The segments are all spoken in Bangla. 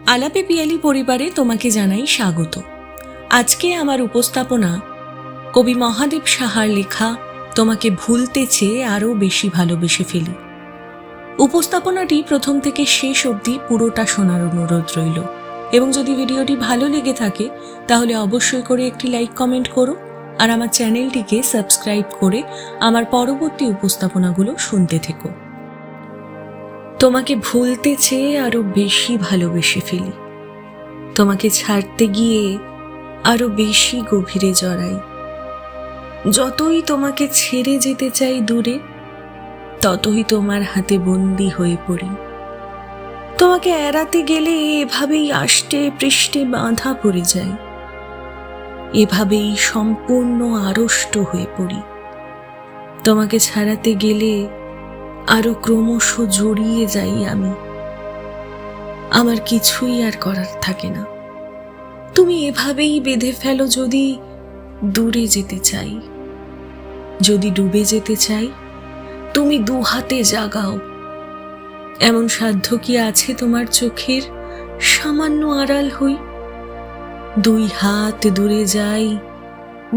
আলাপে পিয়ালি পরিবারে তোমাকে জানাই স্বাগত। আজকে আমার উপস্থাপনা কবি মহাদেব সাহার লেখা তোমাকে ভুলতে চেয়ে আরও বেশি ভালোবেসে ফেলি। উপস্থাপনাটি প্রথম থেকে শেষ অবধি পুরোটা শোনার অনুরোধ রইল, এবং যদি ভিডিওটি ভালো লেগে থাকে তাহলে অবশ্যই করে একটি লাইক কমেন্ট করো আর আমার চ্যানেলটিকে সাবস্ক্রাইব করে আমার পরবর্তী উপস্থাপনাগুলো শুনতে থেকো। তোমাকে ভুলতে চেয়ে আরো বেশি ভালোবেসে ফেলি, তোমাকে ছাড়তে গিয়ে আরো বেশি গভীরে জড়াই। যতই তোমাকে ছেড়ে যেতে চাই দূরে, ততই তোমার হাতে বন্দি হয়ে পড়ি। তোমাকে এড়াতে গেলে এভাবেই আষ্টে পৃষ্ঠে বাঁধা পড়ে যাই, এভাবেই সম্পূর্ণ আড়ষ্ট হয়ে পড়ি। তোমাকে ছাড়াতে গেলে আরো ক্রমশ জড়িয়ে যাই আমি, আমার কিছুই আর করার থাকে না। তুমি এভাবেই বেঁধে ফেলো যদি দূরে যেতে চাই, যদি ডুবে যেতে চাই তুমি দু হাতে জাগাও। এমন সাধ্য কি আছে তোমার চোখের সামান্য আড়াল হই? দুই হাত দূরে যাই,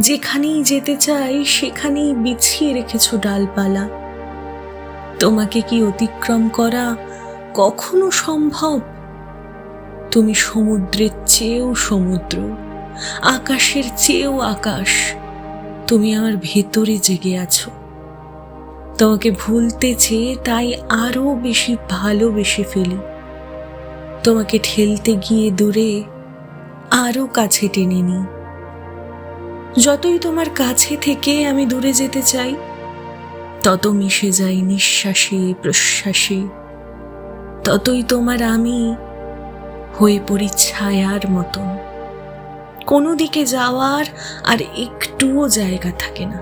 যেখানেই যেতে চাই সেখানেই বিছিয়ে রেখেছো ডালপালা। তোমাকে কি অতিক্রম করা কখনো সম্ভব? তুমি সমুদ্রের চেয়েও সমুদ্র, আকাশের চেয়েও আকাশ, তুমি আমার ভেতরে জেগে আছো। তোমাকে ভুলতে চেয়ে তাই আরো বেশি ভালোবেসে ফেলি। তোমাকে ঠেলতে গিয়ে দূরে আরো কাছে টেনে নিই। যতই তোমার কাছে থেকে আমি দূরে যেতে চাই, তত মিশে যাই নিঃশ্বাসে প্রশ্বাসে, ততই তোমার আমি হয়ে পড়ি ছায়ার মতন। কোনো দিকে যাওয়ার আর একটুও জায়গা থাকে না,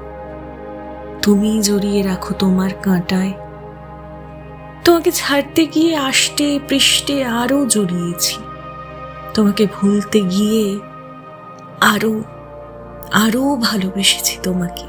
তুমি জড়িয়ে রাখো তোমার কাঁটায়। তোমাকে ছাড়তে গিয়ে আষ্টে পৃষ্ঠে আরো জড়িয়েছি, তোমাকে ভুলতে গিয়ে আরো আরো ভালোবেসেছি তোমাকে।